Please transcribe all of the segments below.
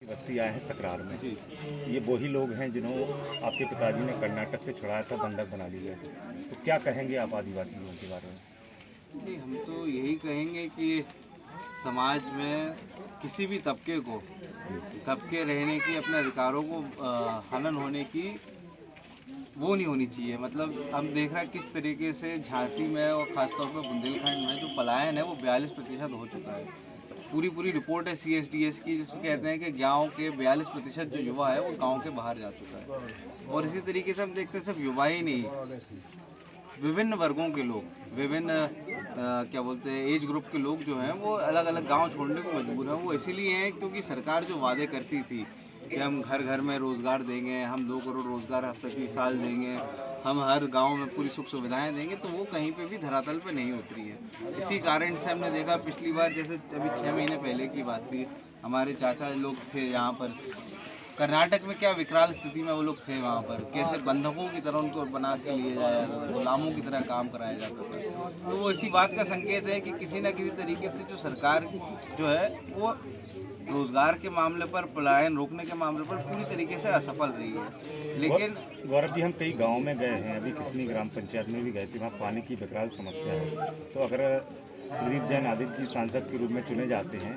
बस्ती आए हैं सकरार में। जी। ये वही लोग हैं जिन्हों आपके पिताजी ने कर्नाटक से छुड़ाया था, बंधक बना लिए थे। तो क्या कहेंगे आप आदिवासियों के बारे में? नहीं, हम तो यही कहेंगे कि समाज में किसी भी तबके को दबके रहने की, अपने अधिकारों को हनन होने की वो नहीं होनी चाहिए। मतलब हम देख रहे हैं किस तरीके से झांसी में और ख़ासतौर पर बुंदेलखंड में जो पलायन है वो 42% हो चुका है। पूरी रिपोर्ट है CSDS की, जिसमें कहते हैं कि गांव के 42% जो युवा है वो गांव के बाहर जा चुका है। और इसी तरीके से हम देखते हैं सिर्फ युवा ही नहीं, विभिन्न वर्गों के लोग, विभिन्न क्या बोलते हैं एज ग्रुप के लोग जो हैं वो अलग अलग गांव छोड़ने को मजबूर हैं। वो इसीलिए हैं क्योंकि सरकार जो वादे करती थी कि हम घर घर में रोज़गार देंगे, हम 2 करोड़ रोज़गार प्रति साल देंगे, हम हर गांव में पूरी सुख सुविधाएं देंगे, तो वो कहीं पे भी धरातल पे नहीं उतरी है। इसी कारण से हमने देखा पिछली बार, जैसे अभी 6 महीने पहले की बात थी, हमारे चाचा लोग थे यहाँ पर कर्नाटक में, क्या विकराल स्थिति में वो लोग थे वहाँ पर, कैसे बंधकों की तरह उनको बना के लिए जाया जाता था, गुलामों की तरह काम कराया जाता था। तो वो इसी बात का संकेत है कि किसी न किसी तरीके से जो सरकार जो है वो रोजगार के मामले पर, पलायन रोकने के मामले पर पूरी तरीके से असफल रही है। लेकिन गौरव जी, हम कई गाँव में गए हैं, अभी किसनी ग्राम पंचायत में भी गए थे, वहाँ पानी की विकराल समस्या है। तो अगर प्रदीप जैन आदित्य जी सांसद के रूप में चुने जाते हैं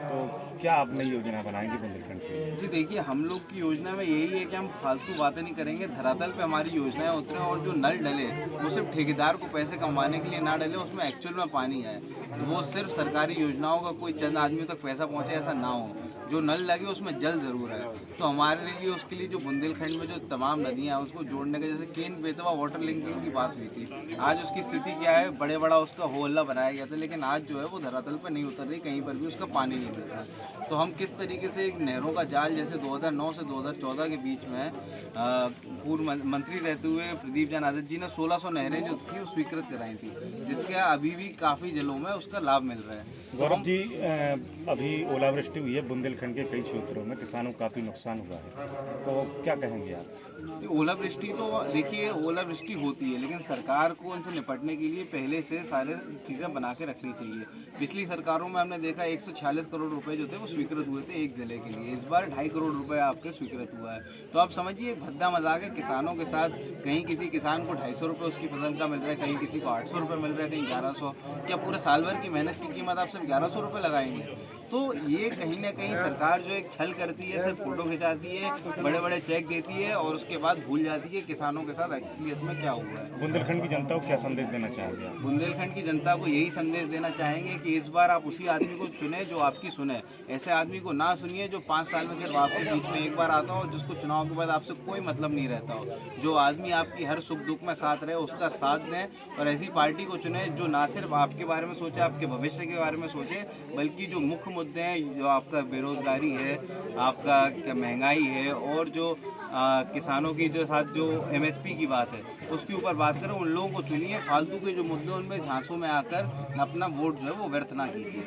तो क्या आप नई योजना बनाएंगे बुंदेलखंड के लिए? जी देखिए, हम लोग की योजना में यही है कि हम फालतू बातें नहीं करेंगे, धरातल पे हमारी योजनाएं उतरें और जो नल डले वो सिर्फ ठेकेदार को पैसे कमाने के लिए ना डले, उसमें एक्चुअल में पानी आए। तो वो सिर्फ सरकारी योजनाओं का कोई चंद आदमियों तक पैसा पहुंचे ऐसा ना हो, जो नल लगे उसमें जल ज़रूर है। तो हमारे लिए उसके लिए जो बुंदेलखंड में जो तमाम नदियाँ हैं उसको जोड़ने का, जैसे केन बेतवा वाटर लिंकिंग की बात हुई थी, आज उसकी स्थिति क्या है, बड़े बड़ा उसका होल्ला बनाया गया था, लेकिन आज जो है वो धरातल पर नहीं उतर रही, कहीं पर भी उसका पानी नहीं मिल रहा। तो हम किस तरीके से एक नहरों का जाल, जैसे 2009 से 2014 के बीच में पूर्व मंत्री रहते हुए प्रदीप जैन आदित्य जी ने 1600 नहरें जो थी वो स्वीकृत कराई थी, जिसके अभी भी काफ़ी जिलों में उसका लाभ मिल रहा है। गौरव जी, अभी ओलावृष्टि हुई है बुंदेलखंड के कई क्षेत्रों में, किसानों को काफ़ी नुकसान हुआ है, तो क्या कहेंगे आप? ओलावृष्टि तो देखिए, ओलावृष्टि होती है लेकिन सरकार को उनसे निपटने के लिए पहले से सारे चीज़ें बना के रखनी चाहिए। पिछली सरकारों में हमने देखा 146 करोड़ रुपए जो थे वो स्वीकृत हुए थे एक जिले के लिए, इस बार 2.5 करोड़ रुपए आपके स्वीकृत हुआ है। तो आप समझिए भद्दा मजाक है किसानों के साथ। कहीं किसी किसान को 250 रुपये उसकी फसल का मिल रहा है, कहीं किसी को 800 रुपये मिल रहा है, कहीं 1100। क्या पूरे साल भर की मेहनत की कीमत आप सिर्फ 1100 रुपये लगाएंगे? तो ये कहीं ना कहीं सरकार जो एक छल करती है, सिर्फ फोटो खिंचाती है, बड़े बड़े चेक देती है और उसके बाद भूल जाती है किसानों के साथ असलियत में क्या हुआ है। बुंदेलखंड की जनता को क्या संदेश देना चाहेंगे आप? बुंदेलखंड की जनता को यही संदेश देना चाहेंगे कि इस बार आप उसी आदमी को चुने जो आपकी सुने। ऐसे आदमी को ना सुनिए जो 5 साल में सिर्फ आपके बीच में एक बार आता हो, जिसको चुनाव के बाद आपसे कोई मतलब नहीं रहता हो। जो आदमी आपकी हर सुख दुख में साथ रहे उसका साथ दें और ऐसी पार्टी को चुने जो ना सिर्फ आपके बारे में सोचे, आपके भविष्य के बारे में सोचे, बल्कि जो मुख्य मुद्दे हैं, जो आपका बेरोजगारी है, आपका क्या महंगाई है और जो किसानों की जो साथ जो MSP की बात है उसके ऊपर बात करें, उन लोगों को चुनिए। फालतू के जो मुद्दे उनमें झांसों में आकर अपना वोट जो है वो व्यर्थ ना कीजिए।